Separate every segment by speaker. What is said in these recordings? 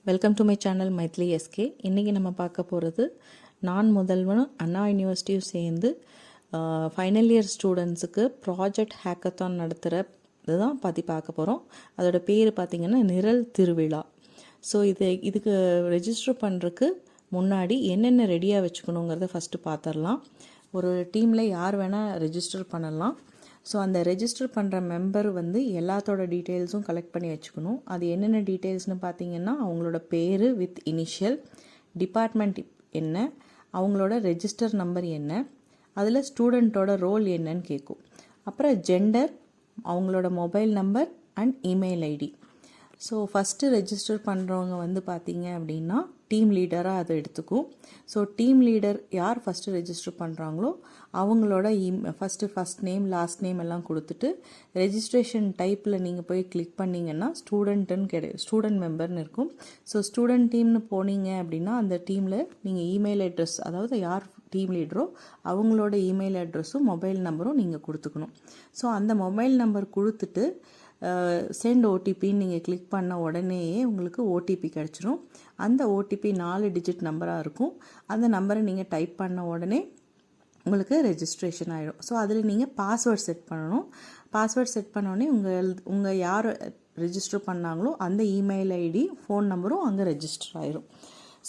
Speaker 1: Welcome to my channel Mythili SK. இன்றைக்கி நம்ம பார்க்க போகிறது நான் முதல்வனும் அண்ணா யூனிவர்சிட்டியும் சேர்ந்து ஃபைனல் இயர் ஸ்டூடெண்ட்ஸுக்கு ப்ராஜெக்ட் ஹேக்கத்தான் நடத்துகிறது தான் பற்றி பார்க்க போகிறோம். அதோட பேர் பார்த்திங்கன்னா நிரல் திருவிழா. ஸோ இதுக்கு ரெஜிஸ்டர் பண்ணுறதுக்கு முன்னாடி என்னென்ன ரெடியாக வச்சுக்கணுங்கிறத ஃபஸ்ட்டு பார்த்துடலாம். ஒரு டீமில் யார் வேணால் ரெஜிஸ்டர் பண்ணலாம். ஸோ அந்த ரெஜிஸ்டர் பண்ணுற மெம்பர் எல்லாத்தோட டீட்டெயில்ஸும் கலெக்ட் பண்ணி வச்சுக்கணும். அது என்னென்ன டீட்டெயில்ஸ்னு பார்த்தீங்கன்னா அவங்களோட பேர் வித் இனிஷியல், டிபார்ட்மெண்ட் என்ன, அவங்களோட ரெஜிஸ்டர் நம்பர் என்ன, அதில் ஸ்டூடெண்ட்டோட ரோல் என்னன்னு கேட்கும். அப்புறம் ஜெண்டர், அவங்களோட mobile number and email ID. So first register பண்ணுறவங்க பார்த்தீங்க அப்படின்னா டீம் லீடராக அதை எடுத்துக்கும். ஸோ டீம் லீடர் யார் ஃபஸ்ட்டு ரெஜிஸ்டர் பண்ணுறாங்களோ அவங்களோட ஃபஸ்ட் நேம் லாஸ்ட் நேம் எல்லாம் கொடுத்துட்டு ரெஜிஸ்ட்ரேஷன் டைப்பில் நீங்கள் போய் கிளிக் பண்ணிங்கன்னா ஸ்டூடெண்ட் மெம்பர்னு இருக்கும். ஸோ ஸ்டூடெண்ட் டீம்னு போனீங்க அப்படின்னா அந்த டீமில் நீங்கள் இமெயில் அட்ரஸ், அதாவது யார் டீம் லீடரோ அவங்களோட இமெயில் அட்ரஸும் மொபைல் நம்பரும் நீங்கள் கொடுத்துக்கணும். ஸோ அந்த மொபைல் நம்பர் கொடுத்துட்டு சென்ட் ஓடிபின்னு நீங்கள் கிளிக் பண்ண உடனேயே உங்களுக்கு ஓடிபி கிடச்சிரும். அந்த ஓடிபி 4 டிஜிட் நம்பராக இருக்கும். அந்த நம்பரை நீங்கள் டைப் பண்ண உடனே உங்களுக்கு ரெஜிஸ்ட்ரேஷன் ஆகிடும். ஸோ அதில் நீங்கள் பாஸ்வேர்ட் செட் பண்ணணும். பாஸ்வேர்ட் செட் பண்ணோடனே உங்கள் யார் ரெஜிஸ்டர் பண்ணாங்களோ அந்த இமெயில் ஐடி ஃபோன் நம்பரும் அங்கே ரெஜிஸ்டர் ஆகிடும்.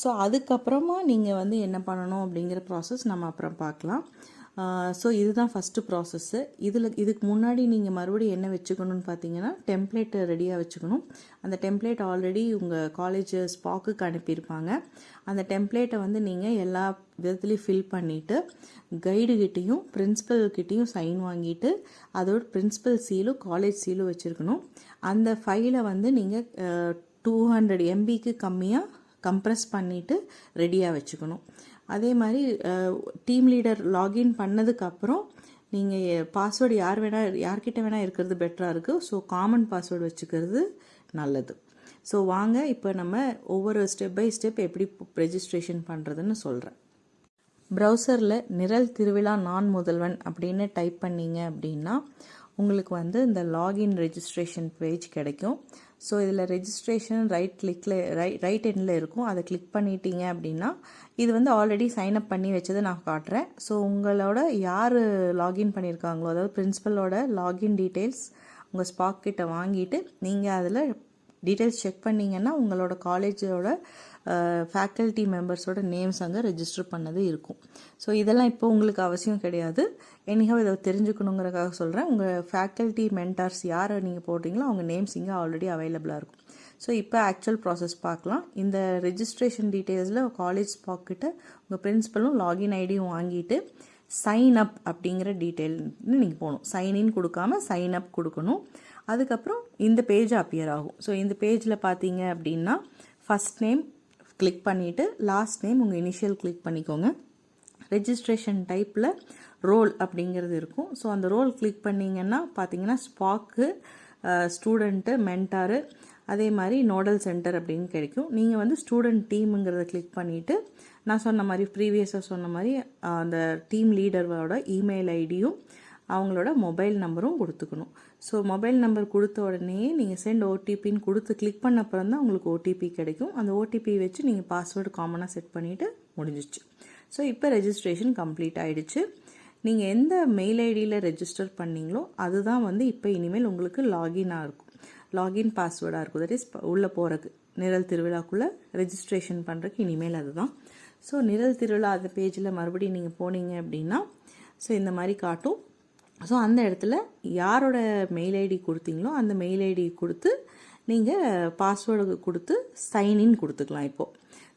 Speaker 1: ஸோ அதுக்கப்புறமா நீங்கள் என்ன பண்ணணும் அப்படிங்கிற ப்ராசஸ் நம்ம அப்புறம் பார்க்கலாம். ஸோ இதுதான் ஃபஸ்ட்டு ப்ராசஸ்ஸு. இதுக்கு முன்னாடி நீங்கள் மறுபடியும் என்ன வச்சுக்கணும்னு பார்த்தீங்கன்னா டெம்ப்ளேட் ரெடியாக வச்சுக்கணும். அந்த டெம்ப்ளேட் ஆல்ரெடி உங்கள் காலேஜ் ஸ்பாக்குக்கு அனுப்பியிருப்பாங்க. அந்த டெம்ப்ளேட்டை நீங்கள் எல்லா விதத்துலேயும் ஃபில் பண்ணிவிட்டு கைடுகிட்டையும் பிரின்ஸிபல்கிட்டையும் சைன் வாங்கிட்டு அதோட பிரின்ஸிபல் சீலும் காலேஜ் சீலும் வச்சுருக்கணும். அந்த ஃபைலை நீங்கள் 200 MBக்கு கம்மியாக கம்ப்ரெஸ் பண்ணிவிட்டு ரெடியாக வச்சுக்கணும். அதே மாதிரி டீம் லீடர் லாகின் பண்ணதுக்கப்புறம் நீங்கள் பாஸ்வேர்டு யார்கிட்ட வேணால் இருக்கிறது பெட்டராக இருக்குது. ஸோ காமன் பாஸ்வேர்டு வச்சுக்கிறது நல்லது. ஸோ வாங்க இப்போ நம்ம ஒவ்வொரு ஸ்டெப் பை ஸ்டெப் எப்படி ரெஜிஸ்ட்ரேஷன் பண்ணுறதுன்னு சொல்கிறேன். ப்ரௌசரில் நிரல் திருவிழா நான் முதல்வன் அப்படின்னு டைப் பண்ணிங்க அப்படின்னா உங்களுக்கு இந்த லாகின் ரெஜிஸ்ட்ரேஷன் பேஜ் கிடைக்கும். ஸோ இதில் ரெஜிஸ்ட்ரேஷன் ரைட் எண்டில் இருக்கும். அதை கிளிக் பண்ணிட்டீங்க அப்படின்னா இது ஆல்ரெடி சைன்அப் பண்ணி வச்சதை நான் காட்டுறேன். ஸோ உங்களோட யார் லாகின் பண்ணியிருக்காங்களோ, அதாவது பிரின்ஸிபலோட லாகின் டீட்டெயில்ஸ் உங்கள் ஸ்பாக் கிட்ட வாங்கிட்டு நீங்கள் அதில் டீட்டெயில்ஸ் செக் பண்ணிங்கன்னா உங்களோட காலேஜோட ஃபேக்கல்ட்டி மெம்பர்ஸோட நேம்ஸ் அங்கே ரெஜிஸ்டர் பண்ணது இருக்கும். ஸோ இதெல்லாம் இப்போ உங்களுக்கு அவசியம் கிடையாது. எனிஹவ் இதை தெரிஞ்சுக்கணுங்கிறக்காக சொல்கிறேன். உங்கள் ஃபேக்கல்ட்டி மென்டார்ஸ் யாரை நீங்கள் போடுறீங்களோ அவங்க நேம்ஸ் இங்கே ஆல்ரெடி அவைலபிளாக இருக்கும். ஸோ இப்போ ஆக்சுவல் ப்ராசஸ் பார்க்கலாம். இந்த ரெஜிஸ்ட்ரேஷன் டீட்டெயில்ஸில் காலேஜ் ஸ்பாக் கிட்ட உங்கள் பிரின்ஸிபலும் லாகின் ஐடியும் வாங்கிட்டு சைன் அப் அப்படிங்கிற டீட்டெயில்னு நீங்கள் போகணும். சைன்இன் கொடுக்காம சைன் அப் கொடுக்கணும். அதுக்கப்புறம் இந்த பேஜ் அப்பியர் ஆகும். ஸோ இந்த பேஜில் பார்த்தீங்க அப்படின்னா ஃபஸ்ட் நேம் கிளிக் பண்ணிவிட்டு லாஸ்ட் நேம் உங்கள் இனிஷியல் கிளிக் பண்ணிக்கோங்க. ரெஜிஸ்ட்ரேஷன் டைப்பில் ரோல் அப்படிங்கிறது இருக்கும். ஸோ அந்த ரோல் கிளிக் பண்ணிங்கன்னா பார்த்தீங்கன்னா ஸ்பாக்கு, ஸ்டூடெண்ட்டு, மென்டாரு, அதே மாதிரி நோடல் சென்டர் அப்படின்னு கிடைக்கும். நீங்கள் ஸ்டூடெண்ட் டீமுங்கிறத கிளிக் பண்ணிவிட்டு நான் சொன்ன மாதிரி ப்ரீவியஸாக சொன்ன மாதிரி அந்த டீம் லீடரோட இமெயில் ஐடியும் அவங்களோட மொபைல் நம்பரும் கொடுத்துக்கணும். ஸோ மொபைல் நம்பர் கொடுத்த உடனே நீங்கள் சென்ட் ஓடிபின்னு கொடுத்து கிளிக் பண்ண அப்புறம் தான் உங்களுக்கு ஓடிபி கிடைக்கும். அந்த ஓடிபி வச்சு நீங்கள் பாஸ்வேர்டு காமனாக செட் பண்ணிவிட்டு முடிஞ்சிச்சு. ஸோ இப்போ ரெஜிஸ்ட்ரேஷன் கம்ப்ளீட் ஆகிடுச்சு. நீங்கள் எந்த மெயில் ஐடியில் ரெஜிஸ்டர் பண்ணீங்களோ அதுதான் இப்போ இனிமேல் உங்களுக்கு லாகினாக இருக்கும், லாகின் பாஸ்வேர்டாக இருக்கும். தட் இஸ் உள்ளே போகிறதுக்கு நிரல் திருவிழாக்குள்ளே ரெஜிஸ்ட்ரேஷன் பண்ணுறதுக்கு இனிமேல் அதுதான். ஸோ நிரல் திருவிழா அந்த பேஜில் மறுபடியும் நீங்கள் போனீங்க அப்படின்னா ஸோ இந்த மாதிரி காட்டும். ஸோ அந்த இடத்துல யாரோட மெயில் ஐடி கொடுத்தீங்களோ அந்த மெயில் ஐடி கொடுத்து நீங்கள் பாஸ்வேர்டு கொடுத்து சைன்இன் கொடுத்துக்கலாம் இப்போது.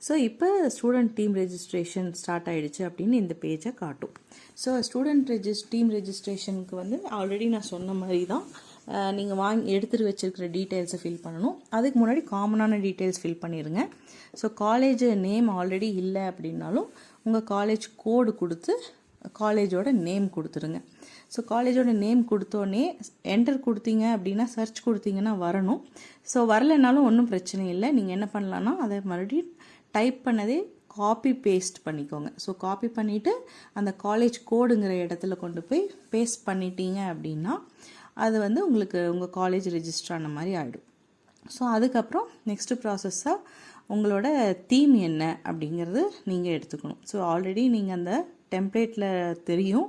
Speaker 1: ஸோ இப்போ ஸ்டூடெண்ட் டீம் ரெஜிஸ்ட்ரேஷன் ஸ்டார்ட் ஆகிடுச்சு அப்படின்னு இந்த பேஜை காட்டும். ஸோ ஸ்டூடெண்ட் டீம் ரெஜிஸ்ட்ரேஷனுக்கு ஆல்ரெடி நான் சொன்ன மாதிரி தான் நீங்கள் எடுத்துகிட்டு வச்சுருக்கிற டீட்டெயில்ஸை ஃபில் பண்ணணும். அதுக்கு முன்னாடி காமனான டீட்டெயில்ஸ் ஃபில் பண்ணிடுங்க. ஸோ காலேஜ் நேம் ஆல்ரெடி இல்லை அப்படின்னாலும் உங்கள் காலேஜ் கோடு கொடுத்து காலேஜோட நேம் கொடுத்துருங்க. ஸோ காலேஜோட நேம் கொடுத்தோடனே என்டர் கொடுத்தீங்க அப்படின்னா சர்ச் கொடுத்தீங்கன்னா வரணும். ஸோ வரலைனாலும் ஒன்றும் பிரச்சனை இல்லை. நீங்கள் என்ன பண்ணலான்னா அதை மறுபடியும் டைப் பண்ணதே காப்பி பேஸ்ட் பண்ணிக்கோங்க. ஸோ காப்பி பண்ணிவிட்டு அந்த காலேஜ் கோடுங்கிற இடத்துல கொண்டு போய் பேஸ்ட் பண்ணிட்டீங்க அப்படின்னா அது உங்களுக்கு உங்கள் காலேஜ் ரெஜிஸ்டர் ஆன மாதிரி ஆகிடும். ஸோ அதுக்கப்புறம் நெக்ஸ்ட்டு ப்ராசஸ்ஸாக உங்களோட தீம் என்ன அப்படிங்கிறது நீங்கள் எடுத்துக்கணும். ஸோ ஆல்ரெடி நீங்கள் அந்த டெம்ப்ளேட்டில் தெரியும்,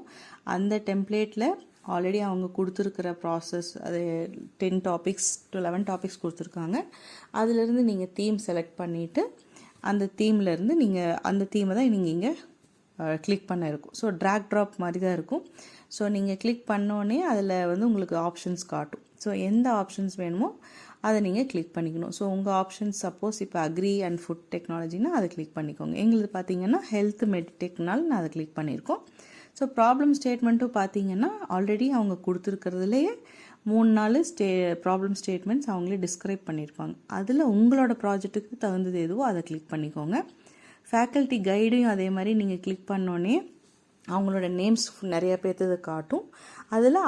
Speaker 1: அந்த டெம்ப்ளேட்டில் ஆல்ரெடி அவங்க கொடுத்துருக்கிற ப்ராசஸ் அது 10 டாபிக்ஸ் to 11 டாபிக்ஸ் கொடுத்துருக்காங்க. அதிலேருந்து நீங்கள் தீம் செலக்ட் பண்ணிவிட்டு அந்த தீம்லேருந்து நீங்கள் அந்த தீமை தான் நீங்கள் இங்கே கிளிக் பண்ண இருக்கும். ஸோ ட்ராக் ட்ராப் மாதிரி தான் இருக்கும். ஸோ நீங்கள் கிளிக் பண்ணோன்னே அதில் வந்து உங்களுக்கு ஆப்ஷன்ஸ் காட்டும். ஸோ எந்த ஆப்ஷன்ஸ் வேணுமோ அதை நீங்கள் கிளிக் பண்ணிக்கணும். ஸோ உங்கள் ஆப்ஷன்ஸ் சப்போஸ் இப்போ அக்ரி அண்ட் ஃபுட் டெக்னாலஜினா அதை கிளிக் பண்ணிக்கோங்க. எங்களுக்கு பார்த்தீங்கன்னா ஹெல்த் மெடிடெக்னால் நான் அதை கிளிக் பண்ணியிருக்கோம். ஸோ ப்ராப்ளம் ஸ்டேட்மெண்ட்டும் பார்த்தீங்கன்னா ஆல்ரெடி அவங்க கொடுத்துருக்கிறதுலையே 3-4 ப்ராப்ளம் ஸ்டேட்மெண்ட்ஸ் அவங்களே டிஸ்கிரைப் பண்ணியிருப்பாங்க. அதில் உங்களோட ப்ராஜெக்ட்டுக்கு தகுந்தது எதுவோ அதை கிளிக் பண்ணிக்கோங்க. ஃபேக்கல்ட்டி கைடையும் அதே மாதிரி நீங்கள் கிளிக் பண்ணோன்னே அவங்களோட நேம்ஸ் நிறைய பேர்த்தது காட்டும். அதில்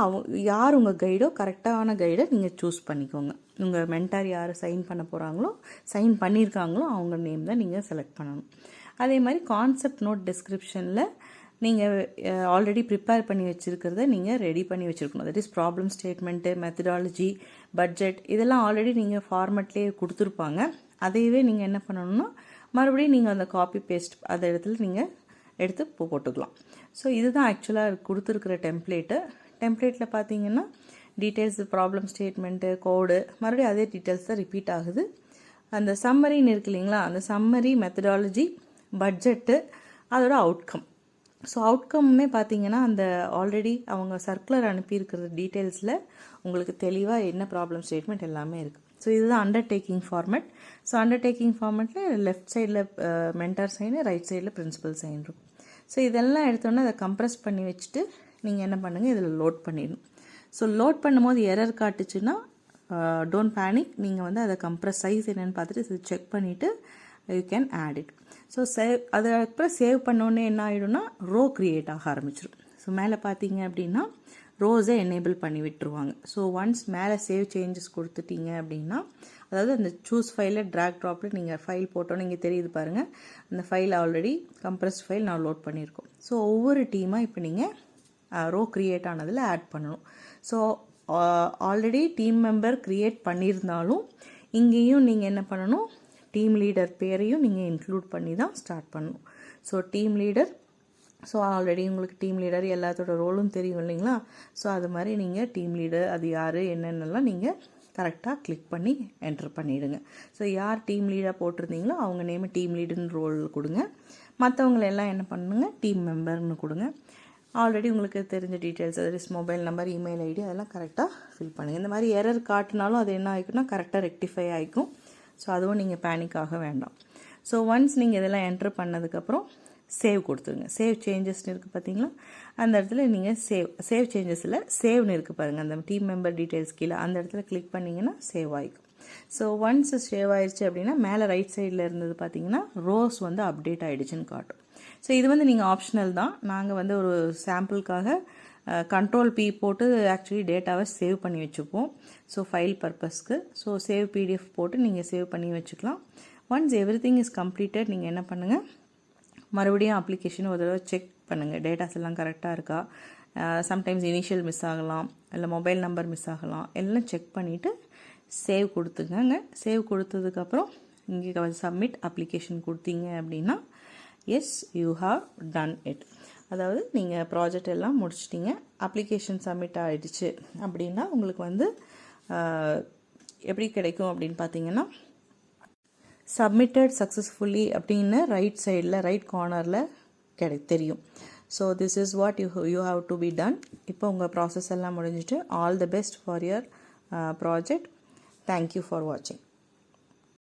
Speaker 1: யார் உங்கள் கைடோ கரெக்டான கைடை நீங்கள் சூஸ் பண்ணிக்கோங்க. உங்கள் மென்டார் யார் சைன் பண்ண போகிறாங்களோ சைன் பண்ணியிருக்காங்களோ அவங்க நேம் தான் நீங்கள் செலக்ட் பண்ணணும். அதே மாதிரி கான்செப்ட் நோட் டிஸ்கிரிப்ஷனில் நீங்கள் ஆல்ரெடி ப்ரிப்பேர் பண்ணி வச்சுருக்கிறத நீங்கள் ரெடி பண்ணி வச்சுருக்கணும். That is problem statement, methodology, budget இதெல்லாம் ஆல்ரெடி நீங்கள் ஃபார்மேட்லேயே கொடுத்துருப்பாங்க. அதையவே நீங்கள் என்ன பண்ணணும்னா மறுபடியும் நீங்கள் அந்த காப்பி பேஸ்ட் அந்த இடத்துல நீங்கள் எடுத்து போட்டுக்கலாம். ஸோ இதுதான் ஆக்சுவலாக கொடுத்துருக்கிற டெம்ப்ளேட்டில் பார்த்தீங்கன்னா டீட்டெயில்ஸ், ப்ராப்ளம் ஸ்டேட்மெண்ட்டு, கோடு மறுபடியும் அதே டீட்டெயில்ஸ் தான் ரிப்பீட் ஆகுது. அந்த சம்மரின்னு இருக்கு இல்லைங்களா, அந்த சம்மரி, மெத்தடாலஜி, பட்ஜெட்டு, அதோட அவுட்கம். ஸோ அவுட்கம்மே பார்த்தீங்கன்னா அந்த ஆல்ரெடி அவங்க சர்க்குலர் அனுப்பியிருக்கிற டீட்டெயில்ஸில் உங்களுக்கு தெளிவாக என்ன ப்ராப்ளம் ஸ்டேட்மெண்ட் எல்லாமே இருக்குது. ஸோ இதுதான் அண்டர்டேக்கிங் ஃபார்மேட். ஸோ அண்டர்டேக்கிங் ஃபார்மேட்டில் லெஃப்ட் சைடில் மென்டார் சைனு, ரைட் சைடில் பிரின்சிபல் சைன் இருக்கும். ஸோ இதெல்லாம் எடுத்தோன்னே அதை கம்ப்ரெஸ் பண்ணி வச்சுட்டு நீங்கள் என்ன பண்ணுங்கள், இதில் லோட் பண்ணிடணும். ஸோ லோட் பண்ணும்போது எரர் காட்டுச்சுன்னா டோன்ட் பேனிக். நீங்கள் வந்து அதை கம்ப்ரெஸ் சைஸ் என்னென்னு பார்த்துட்டு இது செக் பண்ணிவிட்டு you can add it. So அதுக்கப்புறம் சேவ் பண்ணோன்னே என்ன ஆகிடும்னா ரோ க்ரியேட் ஆக ஆரம்பிச்சிடும். ஸோ மேலே பார்த்தீங்க அப்படின்னா ரோஸை எனேபிள் பண்ணி விட்டுருவாங்க. ஸோ ஒன்ஸ் மேலே சேவ் சேஞ்சஸ் கொடுத்துட்டீங்க அப்படின்னா, அதாவது அந்த சூஸ் ஃபைலில் ட்ராக் ட்ராப்பில் நீங்கள் ஃபைல் போட்டோன்னு இங்கே தெரியுது பாருங்கள், அந்த ஃபைல் ஆல்ரெடி கம்ப்ரஸ்ட் ஃபைல் நான் லோட் பண்ணியிருக்கோம். ஸோ ஒவ்வொரு டீமாக இப்போ நீங்கள் ரோ க்ரியேட் ஆனதில் ஆட் பண்ணணும். So already team member create பண்ணியிருந்தாலும் இங்கேயும் நீங்கள் என்ன பண்ணணும், டீம் லீடர் பேரையும் நீங்கள் இன்க்ளூட் பண்ணி தான் ஸ்டார்ட் பண்ணணும். So team leader, so already உங்களுக்கு டீம் லீடர் எல்லாத்தோட ரோலும் தெரியும் இல்லைங்களா. ஸோ அது மாதிரி நீங்கள் டீம் லீடர் அது யார் என்னென்னலாம் நீங்கள் கரெக்டாக கிளிக் பண்ணி என்டர் பண்ணிவிடுங்க. ஸோ யார் டீம் லீடாக போட்டிருந்தீங்களோ அவங்க நேம் டீம் லீடுன்னு ரோல் கொடுங்க. மற்றவங்களெல்லாம் என்ன பண்ணுங்க, டீம் மெம்பர்னு கொடுங்க. ஆல்ரெடி உங்களுக்கு தெரிஞ்ச டீட்டெயில்ஸ், அதாவது மொபைல் நம்பர், இமெயில் ஐடி அதெல்லாம் கரெக்டாக ஃபில் பண்ணுங்கள். இந்த மாதிரி எரர் காட்டினாலும் அது என்ன ஆகிக்குன்னா கரெக்டாக ரெக்டிஃபை ஆகிக்கும். ஸோ அதுவும் நீங்கள் பேனிக் ஆக வேண்டாம். ஸோ ஒன்ஸ் நீங்கள் இதெல்லாம் என்டர் பண்ணதுக்கப்புறம் சேவ் கொடுத்துருங்க. சேவ் சேஞ்சஸ்னு இருக்குது பார்த்தீங்களா, அந்த இடத்துல நீங்கள் சேவ் சேஞ்சஸில் சேவ்னு இருக்குது பாருங்கள், அந்த டீம் மெம்பர் டீட்டெயில்ஸ் கீழே அந்த இடத்துல கிளிக் பண்ணிங்கன்னா சேவ் ஆகிக்கும். ஸோ ஒன்ஸ் சேவ் ஆயிடுச்சு அப்படின்னா மேலே ரைட் சைடில் இருந்தது பார்த்தீங்கன்னா ரோஸ் வந்து அப்டேட் ஆகிடுச்சுன்னு காட்டும். ஸோ இது வந்து நீங்கள் ஆப்ஷனல் தான். நாங்கள் வந்து ஒரு சாம்பிளுக்காக கண்ட்ரோல் P போட்டு ஆக்சுவலி டேட்டாவை சேவ் பண்ணி வச்சுப்போம். ஸோ ஃபைல் பர்பஸ்க்கு. ஸோ சேவ் PDF போட்டு நீங்கள் சேவ் பண்ணி வச்சுக்கலாம். ஒன்ஸ் எவ்ரிதிங் இஸ் கம்ப்ளீட்டட் நீங்கள் என்ன பண்ணுங்கள், மறுபடியும் அப்ளிகேஷன் ஒரு தடவை செக் பண்ணுங்கள், டேட்டாஸ் எல்லாம் கரெக்டாக இருக்கா. சம்டைம்ஸ் இனிஷியல் மிஸ் ஆகலாம், இல்லை மொபைல் நம்பர் மிஸ் ஆகலாம், எல்லாம் செக் பண்ணிவிட்டு சேவ் கொடுத்துக்கங்க. சேவ் கொடுத்ததுக்கப்புறம் இங்கே சப்மிட் அப்ளிகேஷன் கொடுத்தீங்க அப்படின்னா yes you have done it. அதாவது நீங்கள் ப்ராஜெக்ட் எல்லாம் முடிச்சிட்டிங்க, அப்ளிகேஷன் சப்மிட் ஆகிடுச்சு அப்படின்னா உங்களுக்கு வந்து எப்படி கிடைக்கும் அப்படின்னு பார்த்தீங்கன்னா சப்மிட்டட் சக்ஸஸ்ஃபுல்லி அப்படின்னு ரைட் சைடில் ரைட் கார்னரில் தெரியும். So this is what you have to be done. இப்போ உங்கள் ப்ராசஸ் எல்லாம் முடிஞ்சிட்டு all the best for your project. Thank you for வாட்சிங்.